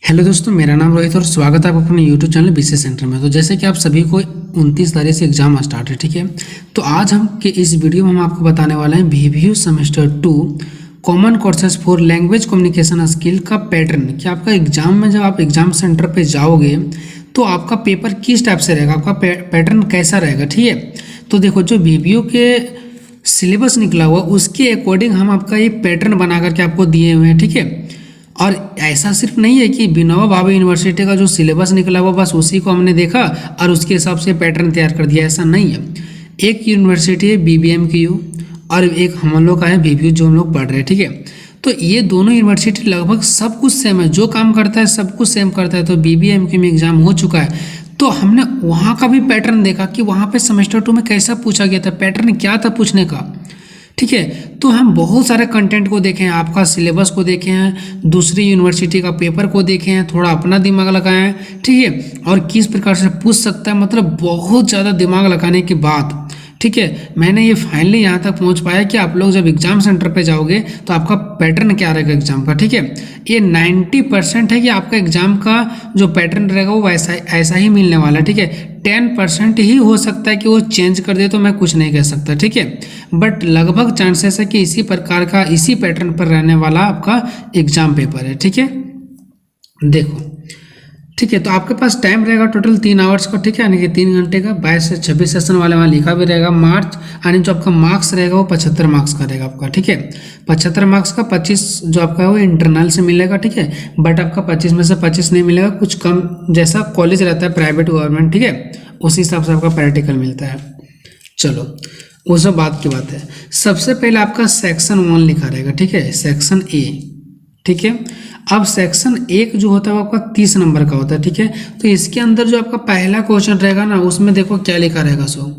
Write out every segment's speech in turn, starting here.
Hello दोस्तों, मेरा नाम रोहित और स्वागत है आप अपने यूट्यूब चैनल बीसी सेंटर में। तो जैसे कि आप सभी को 29 तारीख से एग्जाम स्टार्ट है, ठीक है। तो आज हम के इस वीडियो में हम आपको बताने वाले हैं VVU semester 2 common courses for language communication skill का पैटर्न कि आपका एग्जाम में जब आप एग्जाम सेंटर पे जाओगे तो आपका पेपर किस टाइप से रहेगा, आपका पैटर्न कैसा रहेगा, ठीक है। तो देखो, जो VVU के सिलेबस निकला हुआ उसके अकॉर्डिंग हम आपका ये पैटर्न बना करके आपको दिए हुए हैं, ठीक है। और ऐसा सिर्फ नहीं है कि विनोबा भावे यूनिवर्सिटी का जो सिलेबस निकला हुआ बस उसी को हमने देखा और उसके हिसाब से पैटर्न तैयार कर दिया, ऐसा नहीं है। एक यूनिवर्सिटी है BBMQU और एक हम लोग का है VVU जो हम लोग पढ़ रहे हैं, ठीक है। तो ये दोनों यूनिवर्सिटी लगभग सब कुछ सेम है, जो काम करता है सब कुछ सेम करता है। तो BBMQU में एग्जाम हो चुका है तो हमने वहाँ का भी पैटर्न देखा कि वहाँ पे सेमेस्टर 2 में कैसा पूछा गया था, पैटर्न क्या था पूछने का, ठीक है। तो हम बहुत सारे कंटेंट को देखे हैं, आपका सिलेबस को देखे हैं, दूसरी यूनिवर्सिटी का पेपर को देखे हैं, थोड़ा अपना दिमाग लगाए हैं, ठीक है। और किस प्रकार से पूछ सकता है, मतलब बहुत ज़्यादा दिमाग लगाने के बाद, ठीक है, मैंने ये फाइनली यहाँ तक पहुँच पाया कि आप लोग जब एग्जाम सेंटर पे जाओगे तो आपका पैटर्न क्या रहेगा एग्जाम का, ठीक है। ये 90% है कि आपका एग्जाम का जो पैटर्न रहेगा वो ऐसा ही मिलने वाला है, ठीक है। 10% ही हो सकता है कि वो चेंज कर दे, तो मैं कुछ नहीं कह सकता, ठीक है। बट लगभग चांसेस है कि इसी प्रकार का इसी पैटर्न पर रहने वाला आपका एग्जाम पेपर है, ठीक है। देखो, ठीक है, तो आपके पास टाइम रहेगा टोटल 3 आवर्स का, ठीक है, यानी कि 3 घंटे का। 22 से 26 सेशन वाले वहाँ लिखा भी रहेगा मार्च, यानी जो आपका मार्क्स रहेगा वो 75 मार्क्स का रहेगा आपका, ठीक है। 75 मार्क्स का 25 जो आपका है वो इंटरनल से मिलेगा, ठीक है। बट आपका 25 में से 25 नहीं मिलेगा, कुछ कम जैसा कॉलेज रहता है प्राइवेट गवर्नमेंट, ठीक है, उसी हिसाब से आपका प्रैक्टिकल मिलता है। चलो, वो सब बात की बात है। सबसे पहले आपका सेक्शन 1 लिखा रहेगा, ठीक है, सेक्शन A, ठीक है। अब सेक्शन 1 जो होता है वो आपका 30 नंबर का होता है, ठीक है। तो इसके अंदर जो आपका पहला क्वेश्चन रहेगा ना, उसमें देखो क्या लिखा रहेगा सो,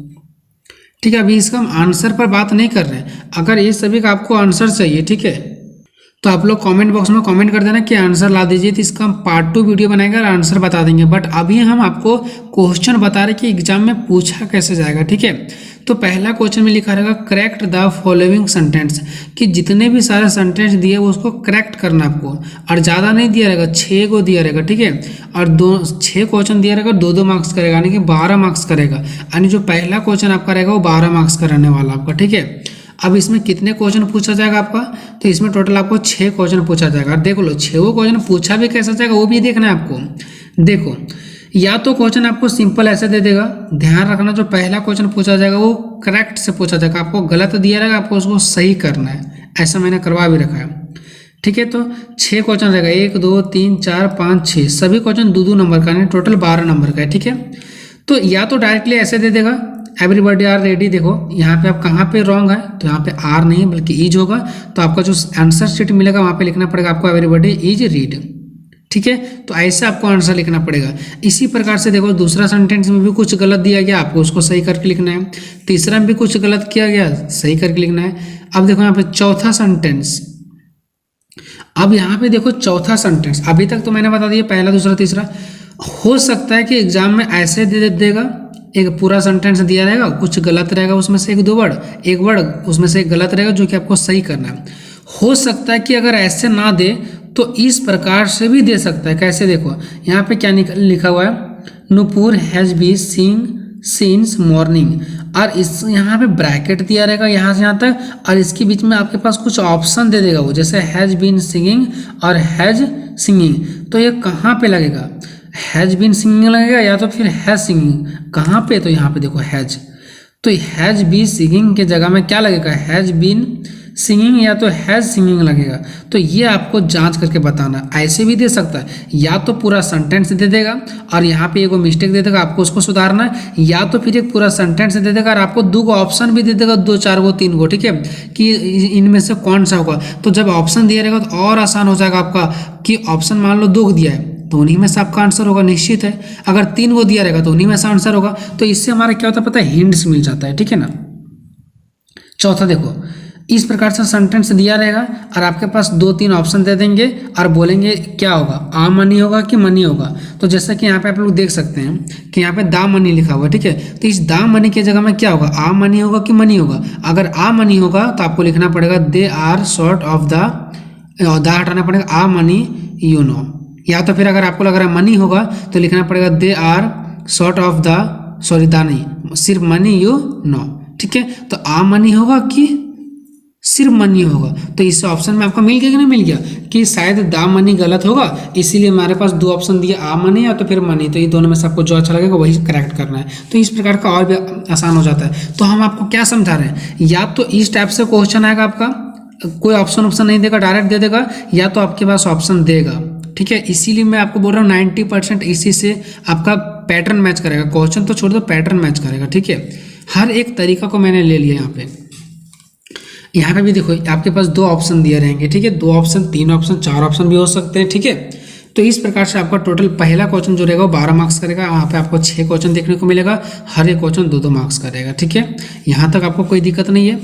ठीक है। अभी इसका हम आंसर पर बात नहीं कर रहे हैं, अगर ये सभी का आपको आंसर चाहिए, ठीक है, तो आप लोग कमेंट बॉक्स में कमेंट कर देना कि आंसर ला दीजिए, तो इसका हम पार्ट 2 वीडियो बनाएंगे और आंसर बता देंगे। बट अभी हम आपको क्वेश्चन बता रहे कि एग्जाम में पूछा कैसे जाएगा, ठीक है। तो पहला क्वेश्चन में लिखा रहेगा करेक्ट द फॉलोइंग सेंटेंस, कि जितने भी सारे सेंटेंस दिए वो उसको करेक्ट करना आपको, और ज़्यादा नहीं दिया रहेगा, 6 को दिया रहेगा, ठीक है। और 6 क्वेश्चन दिया रहेगा, 2-2 मार्क्स करेगा, यानी कि 12 मार्क्स करेगा। यानी जो पहला क्वेश्चन आपका रहेगा वो 12 मार्क्स का रहने वाला आपका, ठीक है। अब इसमें कितने क्वेश्चन पूछा जाएगा आपका, तो इसमें टोटल आपको 6 क्वेश्चन पूछा जाएगा। देख लो 6 क्वेश्चन पूछा भी कैसा जाएगा वो भी देखना है आपको। देखो, या तो क्वेश्चन आपको सिंपल ऐसे दे देगा, ध्यान रखना जो पहला क्वेश्चन पूछा जाएगा वो करेक्ट से पूछा जाएगा, आपको गलत दिया रहेगा, आपको उसको सही करना है, ऐसा मैंने करवा भी रखा है, ठीक है। तो 6 क्वेश्चन रहेगा, 1 2 3 4 5 6, सभी क्वेश्चन 2-2 नंबर का, टोटल 12 नंबर का है, ठीक है। तो या तो डायरेक्टली ऐसे दे देगा एवरीबॉडी आर रेडी। देखो यहाँ पे आप कहाँ पे रॉन्ग है, तो यहाँ पे आर नहीं बल्कि इज होगा, तो आपका जो आंसर शीट मिलेगा वहाँ पे लिखना पड़ेगा आपको एवरीबॉडी इज रीड, ठीक है। तो ऐसे आपको आंसर लिखना पड़ेगा। इसी प्रकार से देखो दूसरा सेंटेंस में भी कुछ गलत दिया गया, आपको उसको सही करके लिखना है। तीसरा में भी कुछ गलत किया गया, सही करके लिखना है। अब देखो यहाँ पे चौथा सेंटेंस, अब यहाँ पे देखो चौथा सेंटेंस, अभी तक तो मैंने बता दिया पहला दूसरा तीसरा। हो सकता है कि एग्जाम में ऐसे दे देगा, एक पूरा सेंटेंस दिया रहेगा, कुछ गलत रहेगा, उसमें से एक वर्ड उसमें से एक गलत रहेगा जो कि आपको सही करना है। हो सकता है कि अगर ऐसे ना दे तो इस प्रकार से भी दे सकता है। कैसे, देखो यहाँ पे क्या लिखा हुआ है, Nupur has B scenes morning, और इस यहाँ पे ब्रैकेट दिया रहेगा यहाँ से यहाँ तक, और इसके बीच में आपके पास कुछ ऑप्शन दे देगा वो, जैसे हैज बीन सिंगिंग और हैज सिंगिंग। तो ये कहाँ पे लगेगा, हैज बीन सिंगिंग लगेगा या तो फिर हैज सिंगिंग, कहाँ पे, तो यहाँ पे देखो हैज, तो हैज बी सिंगिंग के जगह में क्या लगेगा, हैज बीन सिंगिंग या तो हैज सिंगिंग लगेगा। तो ये आपको जांच करके बताना। ऐसे भी दे सकता है, या तो पूरा सेंटेंस दे देगा और यहाँ पे एक मिस्टेक दे देगा, आपको उसको सुधारना है, या तो फिर एक पूरा सेंटेंस दे देगा और आपको 2 ऑप्शन भी दे देगा, 2 4 3 गो, ठीक है, कि इनमें से कौन सा होगा। तो जब ऑप्शन दिया रहेगा तो और आसान हो जाएगा आपका, कि ऑप्शन मान लो 2 दिया है तो उन्हीं में से आपका आंसर होगा निश्चित है। अगर 3 को दिया रहेगा तो उन्हीं में से आंसर होगा। तो इससे हमारा क्या होता है पता है, हिंट्स मिल जाता है, ठीक है ना। चौथा देखो, इस प्रकार से सेंटेंस दिया रहेगा और आपके पास 2-3 ऑप्शन दे देंगे और बोलेंगे क्या होगा, आ मनी होगा कि मनी होगा। तो जैसा कि यहाँ पे आप लोग देख सकते हैं कि यहाँ पे दा मनी लिखा हुआ है, ठीक है। तो इस दा मनी की जगह में क्या होगा, आ मनी होगा कि मनी होगा। अगर आ मनी होगा तो आपको लिखना पड़ेगा they are short of the हटाना पड़ेगा आ मनी यू नो, या तो फिर अगर आपको लग रहा है मनी होगा तो लिखना पड़ेगा they are short of the, sorry the नहीं, सिर्फ मनी यू नो, ठीक है। तो आ मनी होगा कि सिर्फ मनी होगा, तो इस ऑप्शन में आपको मिल गया कि नहीं मिल गया कि शायद दा मनी गलत होगा, इसीलिए हमारे पास दो ऑप्शन दिए, आ मनी या तो फिर मनी, तो ये दोनों में से आपको जो अच्छा लगेगा वही करेक्ट करना है। तो इस प्रकार का और भी आसान हो जाता है। तो हम आपको क्या समझा रहे हैं, या तो इस टाइप से क्वेश्चन आएगा आपका, कोई ऑप्शन नहीं देगा, डायरेक्ट दे देगा, या तो आपके पास ऑप्शन देगा, ठीक है। इसीलिए मैं आपको बोल रहा हूँ 90% इसी से आपका पैटर्न मैच करेगा, क्वेश्चन तो छोड़ दो पैटर्न मैच करेगा, ठीक है। हर एक तरीका को मैंने ले लिया यहाँ पे भी देखो आपके पास दो ऑप्शन दिए रहेंगे, ठीक है, दो ऑप्शन, तीन ऑप्शन, चार ऑप्शन भी हो सकते हैं, ठीक है। तो इस प्रकार से आपका टोटल पहला क्वेश्चन जो रहेगा वो 12 मार्क्स करेगा, वहाँ पे आपको 6 क्वेश्चन देखने को मिलेगा, हर एक क्वेश्चन 2-2 मार्क्स करेगा, ठीक है। यहाँ तक आपको कोई दिक्कत नहीं है।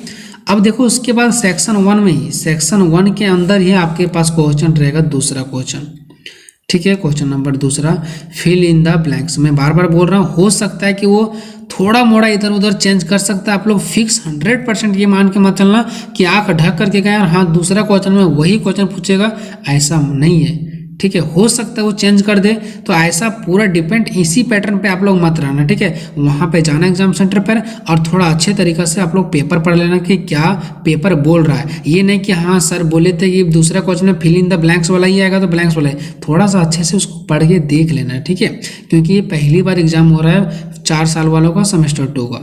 अब देखो उसके बाद सेक्शन 1 में ही, सेक्शन 1 के अंदर ही आपके पास क्वेश्चन रहेगा दूसरा क्वेश्चन, ठीक है। क्वेश्चन नंबर दूसरा, फिल इन द ब्लैंक्स। मैं बार बार बोल रहा हूँ, हो सकता है कि वो थोड़ा मोड़ा इधर उधर चेंज कर सकता है, आप लोग फिक्स 100% ये मान के मत चलना कि आंख ढक करके गए और हाँ दूसरा क्वेश्चन में वही क्वेश्चन पूछेगा, ऐसा नहीं है, ठीक है। हो सकता है वो चेंज कर दे, तो ऐसा पूरा डिपेंड इसी पैटर्न पे आप लोग मत रहना, ठीक है। वहाँ पे जाना एग्जाम सेंटर पर और थोड़ा अच्छे तरीके से आप लोग पेपर पढ़ लेना कि क्या पेपर बोल रहा है। ये नहीं कि हाँ सर बोले थे कि दूसरा क्वेश्चन में फिल इन द ब्लैंक्स वाला ही आएगा तो ब्लैंक्स वाला है, थोड़ा सा अच्छे से उसको पढ़ के देख लेना है, ठीक है। क्योंकि ये पहली बार एग्जाम हो रहा है 4 साल वालों का, सेमेस्टर 2 का।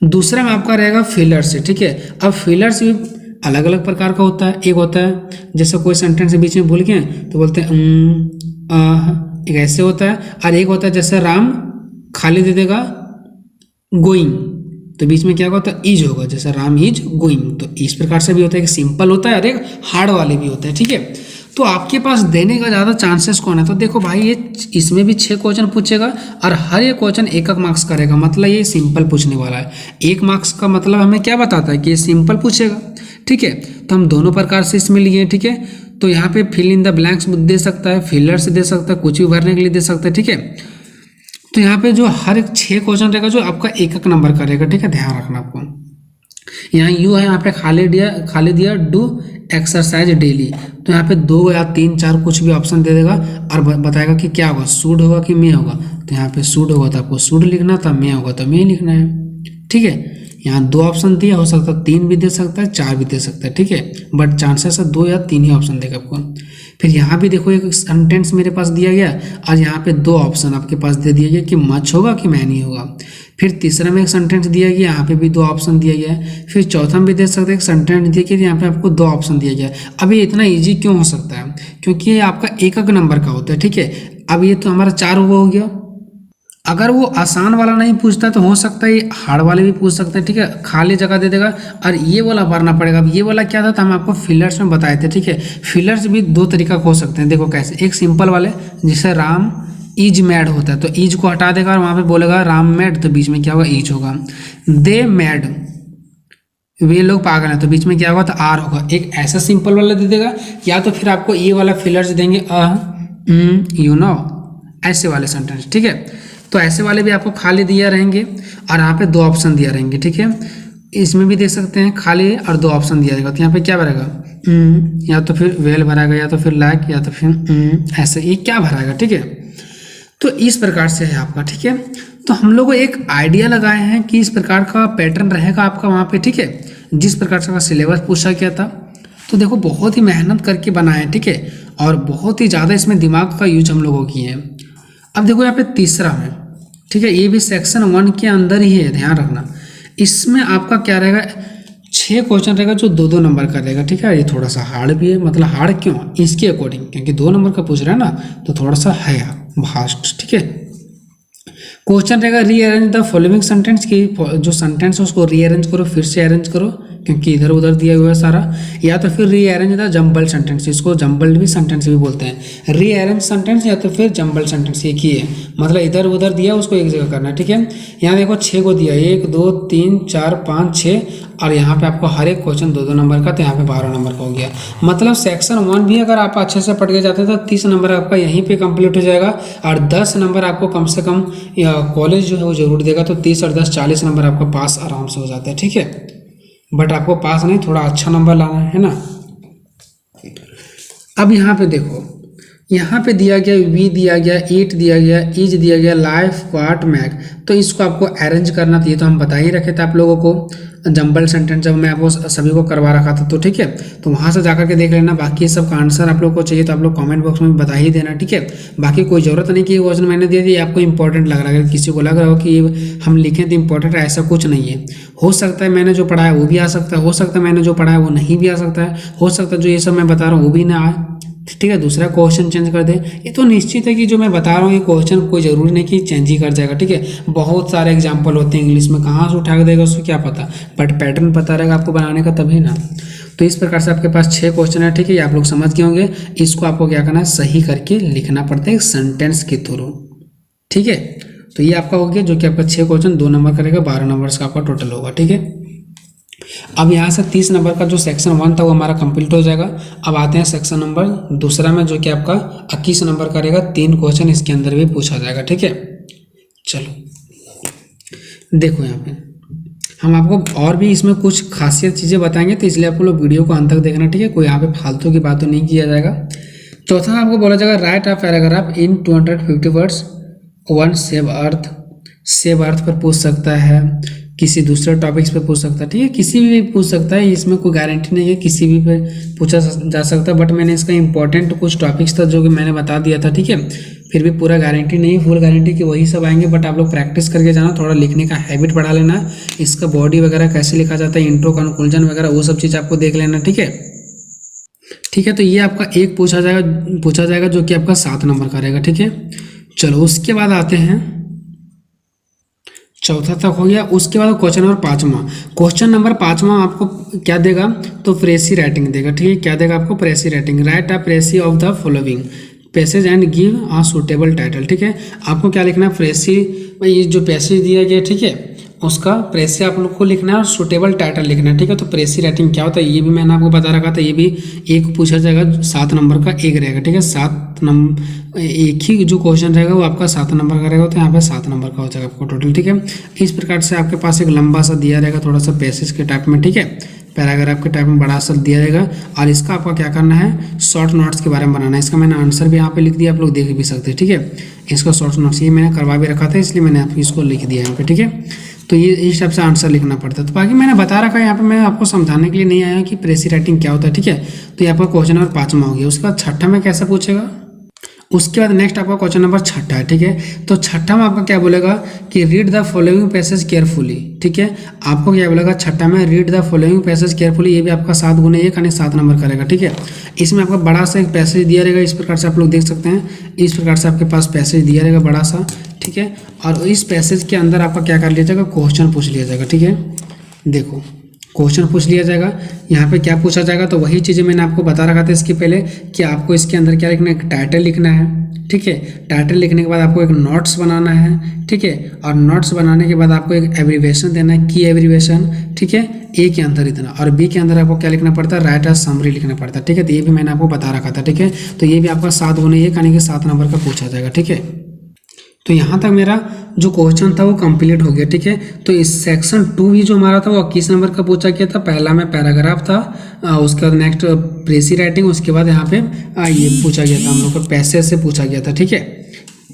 दूसरा में आपका रहेगा फिलर से, ठीक है। अब फिलर से भी अलग अलग प्रकार का होता है। एक होता है जैसे कोई सेंटेंस बीच में भूल गए तो बोलते हैं एक ऐसे होता है, और एक होता है जैसे राम खाली दे देगा गोइंग, तो बीच में क्या होता है इज होगा, जैसे राम इज गोइंग। तो इस प्रकार से भी होता है, एक सिंपल होता है और एक हार्ड वाले भी होते हैं, ठीक है। तो आपके पास देने का ज़्यादा चांसेस कौन है, तो देखो भाई ये इसमें भी 6 क्वेश्चन पूछेगा और हर एक क्वेश्चन 1-1 मार्क्स करेगा, मतलब ये सिंपल पूछने वाला है। 1 मार्क्स का मतलब हमें क्या बताता है कि ये सिंपल पूछेगा, ठीक है। तो हम दोनों प्रकार से इसमें लिए, ठीक है। तो यहाँ पे फिल इन द ब्लैंक्स दे सकता है, फिलर से दे सकता है, कुछ भी भरने के लिए दे सकता है, ठीक है। तो यहाँ पे जो हर एक 6 क्वेश्चन रहेगा जो आपका 1-1 नंबर करेगा, ठीक है, ध्यान रखना आपको। यहाँ यू है, यहाँ पे खाली दिया डू एक्सरसाइज डेली, तो यहाँ पे 2 या 3, 4 कुछ भी ऑप्शन दे देगा और बताएगा कि क्या होगा, शुड होगा कि मे होगा। तो यहाँ पे शुड होगा तो आपको शुड लिखना था, मे होगा तो मे लिखना है, ठीक है। यहाँ 2 ऑप्शन दिया, हो सकता है 3 भी दे सकता है, 4 भी दे सकता है, ठीक है, बट चांसेस है 2 या 3 ही ऑप्शन देगा आपको। फिर यहाँ भी देखो एक सेंटेंस मेरे पास दिया गया और यहाँ पे 2 ऑप्शन आपके पास दे दिया गया कि मच होगा कि मैनी होगा। फिर तीसरा में एक सेंटेंस दिया गया, यहाँ पे भी 2 ऑप्शन दिया गया है। फिर चौथा में भी दे सकते हैं, एक सेंटेंस दिया गया, यहाँ पे आपको 2 ऑप्शन दिया गया है। अब ये इतना ईजी क्यों हो सकता है, क्योंकि ये आपका 1-1 नंबर का होता है, ठीक है। अब ये तो हमारा 4 हो गया। अगर वो आसान वाला नहीं पूछता तो हो सकता है हार्ड वाले भी पूछ सकते हैं, ठीक है, खाली जगह दे देगा और ये वाला भरना पड़ेगा। अब ये वाला क्या था तो हम आपको फिलर्स में बताए थे, ठीक है। फिलर्स भी 2 तरीका हो सकते हैं, देखो कैसे। एक सिंपल वाले जिसे राम इज मैड होता है, तो इज को हटा देगा और वहाँ पे बोलेगा राम मैड, तो बीच में क्या होगा इज होगा। दे मैड, वे लोग पागल हैं, तो बीच में क्या होगा तो आर होगा। एक ऐसा सिंपल वाला दे देगा, या तो फिर आपको ये वाला फिलर्स देंगे यू नो, ऐसे वाले सेंटेंस, ठीक है। तो ऐसे वाले भी आपको खाली दिया रहेंगे और यहाँ पे 2 ऑप्शन दिया रहेंगे, ठीक है। इसमें भी देख सकते हैं खाली और 2 ऑप्शन दिया रहेगा, तो यहाँ पे क्या भरेगा या तो फिर वेल भराएगा, या तो फिर लाइक, या तो फिर ऐसे ये क्या भराएगा, ठीक है। तो इस प्रकार से है आपका, ठीक है। तो हम लोग एक आइडिया लगाए हैं कि इस प्रकार का पैटर्न रहेगा आपका वहाँ पे, ठीक है, जिस प्रकार से सिलेबस पूछा गया था। तो देखो बहुत ही मेहनत करके बनाए, ठीक है, और बहुत ही ज़्यादा इसमें दिमाग का यूज हम लोगों की है। अब देखो यहाँ पे तीसरा में, ठीक है, ये भी सेक्शन 1 के अंदर ही है, ध्यान रखना। इसमें आपका क्या रहेगा, 6 क्वेश्चन रहेगा जो 2-2 नंबर का रहेगा, ठीक है। ये थोड़ा सा हार्ड भी है, मतलब हार्ड क्यों, इसके अकॉर्डिंग, क्योंकि 2 नंबर का पूछ रहा है ना, तो थोड़ा सा है भास्ट, ठीक है। क्वेश्चन रहेगा रीअरेंज द फॉलोइंग सेंटेंस, की जो सेंटेंस है उसको रीअरेंज करो, फिर से अरेंज करो, क्योंकि इधर उधर दिया हुआ है सारा। या तो फिर रीअरेंज द जम्बल सेंटेंस, इसको जम्बल्ड भी सेंटेंस भी बोलते हैं। रीअरेंज सेंटेंस या तो फिर जम्बल सेंटेंस, एक ही है, मतलब इधर उधर दिया उसको एक जगह करना है, ठीक है। यहाँ देखो 6 को दिया, 1 2 3 4 5 6, और यहाँ पे आपको हर एक क्वेश्चन 2-2 नंबर का, तो यहाँ पे 12 नंबर का हो गया। मतलब सेक्शन 1 भी अगर आप अच्छे से पढ़ के जाते तो 30 नंबर आपका यहीं पे कंप्लीट हो जाएगा, और 10 नंबर आपको कम से कम कॉलेज जो है वो जरूर देगा। तो 30 और 10 40 नंबर आपका पास आराम से हो जाता है, ठीक है। बट आपको पास नहीं, थोड़ा अच्छा नंबर लाना है ना। अब यहाँ पे देखो, यहाँ पे दिया गया वी दिया गया, ईट दिया गया, इज दिया गया, लाइफ, वाट, मैग। तो इसको आपको अरेंज करना था, ये तो हम बता ही रखे थे आप लोगों को जंबल सेंटेंस जब मैं आपको सभी को करवा रखा था। तो ठीक है, तो वहाँ से जाकर के देख लेना। बाकी सब का आंसर आप लोग को चाहिए तो आप लोग कमेंट बॉक्स में बता ही देना, ठीक है। बाकी कोई ज़रूरत नहीं कि ये क्वेश्चन मैंने दे दिया आपको इंपॉर्टेंट लग रहा है। अगर किसी को लग रहा हो कि ये हम लिखें तो इंपॉर्टेंट है, ऐसा कुछ नहीं है। हो सकता है मैंने जो पढ़ा है वो भी आ सकता है, हो सकता है मैंने जो पढ़ा है वो नहीं भी आ सकता है, हो सकता है जो ये सब मैं बता रहा हूँ वो भी ना आए, ठीक है, दूसरा क्वेश्चन चेंज कर दे। ये तो निश्चित है कि जो मैं बता रहा हूँ ये क्वेश्चन कोई ज़रूरी नहीं कि चेंज ही कर जाएगा, ठीक है। बहुत सारे एग्जाम्पल होते हैं इंग्लिश में, कहाँ से उठा के देगा उसको क्या पता, बट पैटर्न पता रहेगा आपको बनाने का तभी ना। तो इस प्रकार से आपके पास 6 क्वेश्चन है, ठीक है, ये आप लोग समझ गए होंगे। इसको आपको क्या करना है, सही करके लिखना पड़ता है सेंटेंस के थ्रू, ठीक है। तो ये आपका हो गया जो कि आपका 6 क्वेश्चन 2 नंबर करेगा, 12 नंबर का आपका टोटल होगा, ठीक है। अब यहाँ से 30 नंबर का जो सेक्शन 1 था वो हमारा कंप्लीट हो जाएगा। अब आते हैं सेक्शन नंबर दूसरा में, जो कि आपका 21 नंबर का रहेगा। 3 क्वेश्चन इसके अंदर भी पूछा जाएगा, ठीक है। चलो देखो यहाँ पे हम आपको और भी इसमें कुछ खासियत चीज़ें बताएंगे, तो इसलिए आपको लोग वीडियो को अंत तक देखना, ठीक है। कोई यहाँ पे फालतू की बात तो नहीं किया जाएगा। चौथा आपको बोला जाएगा right a paragraph in 250 words. 1 save earth पर पूछ सकता है, किसी दूसरे टॉपिक्स पे पूछ सकता है, ठीक है, किसी भी पूछ सकता है, इसमें कोई गारंटी नहीं है, किसी भी पे पूछा जा सकता है। बट मैंने इसका इंपॉर्टेंट कुछ टॉपिक्स था जो कि मैंने बता दिया था, ठीक है। फिर भी पूरा गारंटी नहीं, फुल गारंटी कि वही सब आएंगे, बट आप लोग प्रैक्टिस करके जाना, थोड़ा लिखने का हैबिट बढ़ा लेना। इसका बॉडी वगैरह कैसे लिखा जाता है, इंट्रो, कंक्लूजन वगैरह वो सब चीज़ आपको देख लेना, ठीक है। ठीक है, तो ये आपका एक पूछा जाएगा जो कि आपका 7 नंबर का रहेगा, ठीक है। चलो उसके बाद आते हैं, चौथा तक हो गया। उसके बाद क्वेश्चन नंबर 5वां। क्वेश्चन नंबर 5वां आपको क्या देगा, तो प्रेसी राइटिंग देगा, ठीक है। क्या देगा आपको, precis writing. Write a precis of the following passage and give a suitable title, ठीक है। आपको क्या लिखना है, प्रेसी, ये जो पैसेज दिया गया, ठीक है, उसका प्रेसी आप लोग को लिखना है और सुटेबल टाइटल लिखना है, ठीक है। तो प्रेसी राइटिंग क्या होता है ये भी मैंने आपको बता रखा था, ये भी एक पूछा जाएगा, 7 नंबर का एक रहेगा, ठीक है। 7 नंबर एक ही जो क्वेश्चन रहेगा वो आपका 7 नंबर का रहेगा, तो यहाँ पे 7 नंबर का हो जाएगा आपको टोटल, ठीक है। इस प्रकार से आपके पास एक लंबा सा दिया रहेगा, थोड़ा सा पैसेज के टाइप में, ठीक है, पैराग्राफ के टाइप में बड़ा सा दिया रहेगा। और इसका आपका क्या करना है, शॉर्ट नोट्स के बारे में बनाना है। इसका मैंने आंसर भी यहाँ पे लिख दिया, आप लोग देख भी सकते हैं, ठीक है। इसका शॉर्ट नोट्स ये मैंने करवा भी रखा था, इसलिए मैंने आपको इसको लिख दिया यहाँ पे, ठीक है। तो ये इस टाइप से आंसर लिखना पड़ता है। तो बाकी मैंने बता रखा है, यहाँ पे मैं आपको समझाने के लिए नहीं आया कि प्रेसी राइटिंग क्या होता है, ठीक है। तो ये आपका क्वेश्चन नंबर 5वां हो गया। उसके बाद 6ठा में कैसे पूछेगा, उसके बाद नेक्स्ट आपका क्वेश्चन नंबर 6ठा है, ठीक है। तो 6ठा में आपका क्या बोलेगा कि read the following passage carefully, ठीक है। आपको क्या बोलेगा 6ठा में, read the following passage carefully. ये भी आपका 7 गुने 1 यानी 7 नंबर का रहेगा, ठीक है। इसमें आपका बड़ा सा एक पैसेज दिया रहेगा, इस प्रकार से आप लोग देख सकते हैं, इस प्रकार से आपके पास पैसेज दिया रहेगा बड़ा सा, ठीक है। और इस पैसेज के अंदर आपका क्या कर लिया जाएगा, क्वेश्चन पूछ लिया जाएगा, ठीक है। देखो क्वेश्चन पूछ लिया जाएगा, यहाँ पे क्या पूछा जाएगा, तो वही चीज़ें मैंने आपको बता रखा था इसके पहले कि आपको इसके अंदर क्या लिखना है, एक टाइटल लिखना है, ठीक है। टाइटल लिखने के बाद आपको एक नोट्स बनाना है, ठीक है। और नोट्स बनाने के बाद आपको एक एब्रीवेशन देना है, की एब्रीवेशन, ठीक है। ए के अंदर इतना, और बी के अंदर आपको क्या लिखना पड़ता है, राइट अ समरी लिखना पड़ता है, ठीक है। तो ये भी मैंने आपको बता रखा था, ठीक है। तो ये भी आपका 7 गुने 1 यानी कि 7 नंबर का पूछा जाएगा, ठीक है। तो यहाँ तक मेरा जो क्वेश्चन था वो कंप्लीट हो गया, ठीक है। तो इस सेक्शन 2 भी जो हमारा था वो 21 नंबर का पूछा गया था। पहला में पैराग्राफ था, उसके बाद नेक्स्ट प्रेसी राइटिंग, उसके बाद यहाँ पे ये पूछा गया था हम लोग को पैसेज से पूछा गया था, ठीक है।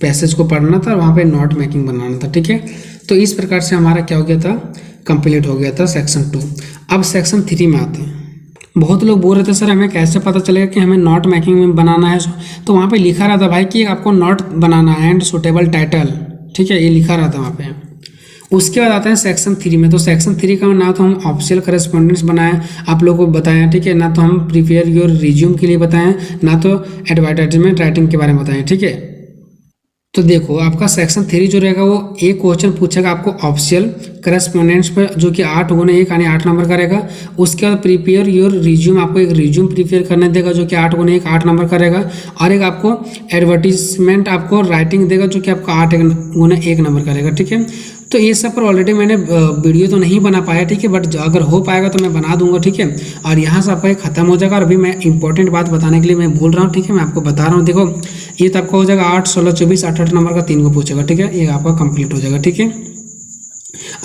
पैसेज को पढ़ना था और वहाँ पे नोट मेकिंग बनाना था, ठीक है। तो इस प्रकार से हमारा क्या हो गया था, कंप्लीट हो गया था सेक्शन 2। अब सेक्शन 3 में आते हैं। बहुत लोग बोल रहे थे सर हमें कैसे पता चलेगा कि हमें नोट मेकिंग में बनाना है, तो वहाँ पे लिखा रहा था भाई कि आपको नोट बनाना है एंड सुटेबल टाइटल, ठीक है, ये लिखा रहा था वहाँ पे। उसके बाद आते हैं सेक्शन 3 में। तो सेक्शन 3 का ना तो हम ऑफिशियल करेस्पॉन्डेंस बनाएं, आप लोगों को बताएं, ठीक है, ना तो हम प्रिपेयर योर रिज्यूम के लिए बताएं, ना तो एडवर्टाइजमेंट राइटिंग के बारे में बताएं, ठीक है। तो देखो आपका सेक्शन 3 जो रहेगा वो एक क्वेश्चन पूछेगा आपको ऑफिशियल करेस्पॉन्डेंस पर, जो कि 8 गुने 1 यानी 8 नंबर का रहेगा। उसके बाद प्रिपेयर योर रिज्यूम, आपको एक रिज्यूम प्रिपेयर करने देगा जो कि 8 गुने 1 8 नंबर का रहेगा। और एक आपको एडवर्टीजमेंट आपको राइटिंग देगा जो कि आपका 8 गुने 1 नंबर का रहेगा, ठीक है। तो ये सब पर ऑलरेडी मैंने वीडियो तो नहीं बना पाया, ठीक है, बट अगर हो पाएगा तो मैं बना दूंगा, ठीक है। और यहाँ से आपका ये खत्म हो जाएगा। और अभी मैं इंपॉर्टेंट बात बताने के लिए मैं बोल रहा हूँ, ठीक है, मैं आपको बता रहा हूँ। देखो ये तो आपका हो जाएगा 8 16 24 8 नंबर का 3 को पूछेगा, ठीक है, ये आपका कंप्लीट हो जाएगा, ठीक है।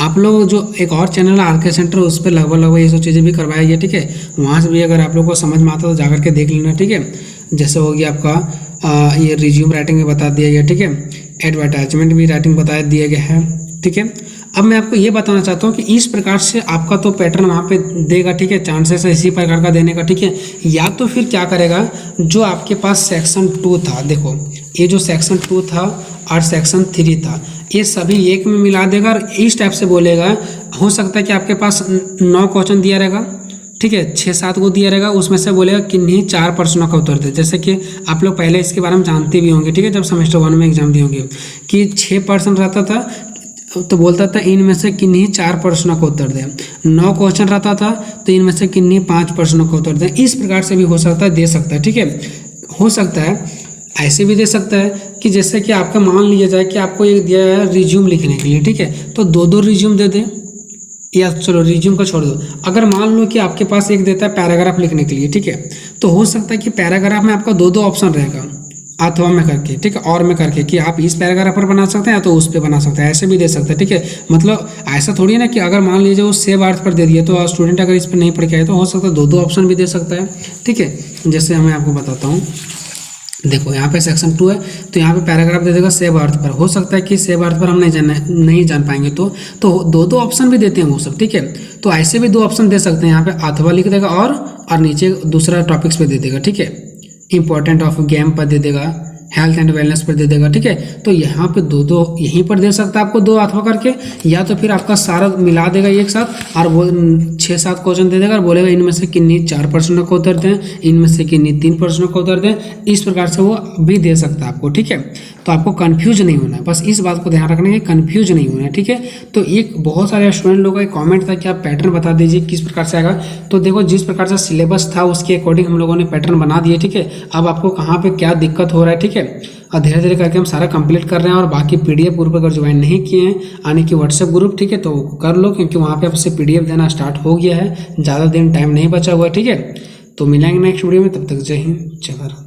आप लोग जो एक और चैनल है आरके सेंटर, उस पर लगभग ये सब चीज़ें भी करवाएगी, ठीक है। वहाँ से भी अगर आप लोग को समझ में आता तो जाकर के देख लेना, ठीक है। जैसे हो गया आपका ये रिज्यूम राइटिंग में बता दिया गया, ठीक है। एडवर्टाइजमेंट भी राइटिंग बता दिया गया है, ठीक है। अब मैं आपको ये बताना चाहता हूँ कि इस प्रकार से आपका तो पैटर्न वहाँ पे देगा, ठीक है, चांसेस है इसी प्रकार का देने का, ठीक है। या तो फिर क्या करेगा, जो आपके पास सेक्शन 2 था, देखो ये जो सेक्शन 2 था और सेक्शन 3 था, ये सभी एक में मिला देगा और इस टाइप से बोलेगा। हो सकता है कि आपके पास 9 क्वेश्चन दिया रहेगा, ठीक है, 6-7 को दिया रहेगा, उसमें से बोलेगा किन्हीं 4 प्रश्नों का उत्तर दे। जैसे कि आप लोग पहले इसके बारे में जानते भी होंगे, ठीक है, जब सेमेस्टर 1 में एग्जाम दिए होंगे कि 6 प्रश्न रहता था तो बोलता था इनमें से किन्हीं 4 प्रश्नों का उत्तर दें। 9 क्वेश्चन रहता था तो इनमें से किन्हीं 5 प्रश्नों का उत्तर दें। इस प्रकार से भी हो सकता है, दे सकता है, ठीक है। हो सकता है ऐसे भी दे सकता है कि जैसे कि आपका मान लिया जाए कि आपको एक दिया है रिज्यूम लिखने के लिए, ठीक है, तो 2-2 रिज्यूम दे दें, या चलो रिज्यूम को छोड़ दो। अगर मान लो कि आपके पास एक देता है पैराग्राफ लिखने के लिए, ठीक है, तो हो सकता है कि पैराग्राफ में आपका 2-2 ऑप्शन रहेगा, अथवा में करके, ठीक है, और में करके, कि आप इस पैराग्राफ पर बना सकते हैं या तो उस पर बना सकते हैं, ऐसे भी दे सकते हैं, ठीक है। मतलब ऐसा थोड़ी है ना कि अगर मान लीजिए वो सेव अर्थ पर दे दिए तो स्टूडेंट अगर इस पर नहीं पढ़ के आए तो हो सकता है 2-2 ऑप्शन भी दे सकता है, ठीक है। जैसे मैं आपको बताता हूँ, देखो यहाँ पे सेक्शन 2 है तो यहाँ पे पैराग्राफ दे देगा सेव अर्थ पर। हो सकता है कि सेव अर्थ पर हम नहीं जान पाएंगे तो 2-2 ऑप्शन भी देते हैं वो सब, ठीक है। तो ऐसे भी 2 ऑप्शन दे सकते हैं, यहाँ पे अथवा लिख देगा और नीचे दूसरा टॉपिक्स पे दे देगा, ठीक है, इंपॉर्टेंट ऑफ गेम पर दे देगा, हेल्थ एंड वेलनेस पर दे देगा, ठीक है। तो यहाँ पे 2-2 यहीं पर दे सकता है आपको 2 अथवा करके, या तो फिर आपका सारा मिला देगा एक साथ और वो 6-7 क्वेश्चन दे देगा और बोलेगा इनमें से किन्हीं 4 प्रश्नों को उत्तर दें, इनमें से किन्हीं 3 प्रश्नों को उत्तर दें। इस प्रकार से वो भी दे सकता है आपको, ठीक है। तो आपको कन्फ्यूज नहीं होना है, बस इस बात को ध्यान रखना है कि कन्फ्यूज नहीं होना है, ठीक है। तो एक बहुत सारे स्टूडेंट लोगों का एक कमेंट था कि आप पैटर्न बता दीजिए किस प्रकार से आएगा। तो देखो जिस प्रकार से सिलेबस था उसके अकॉर्डिंग हम लोगों ने पैटर्न बना दिए, ठीक है। अब आपको कहाँ पे क्या दिक्कत हो रहा है, ठीक है, और धीरे धीरे करके हम सारा कंप्लीट कर रहे हैं। और बाकी PDF ग्रुप अगर ज्वाइन नहीं किए हैं आने की व्हाट्सएप ग्रुप, ठीक है, तो कर लो, क्योंकि वहाँ पे आपसे PDF देना स्टार्ट हो गया है, ज़्यादा दिन टाइम नहीं बचा हुआ है, ठीक है। तो मिलेंगे नेक्स्ट वीडियो में, तब तक जय हिंद जय भारत।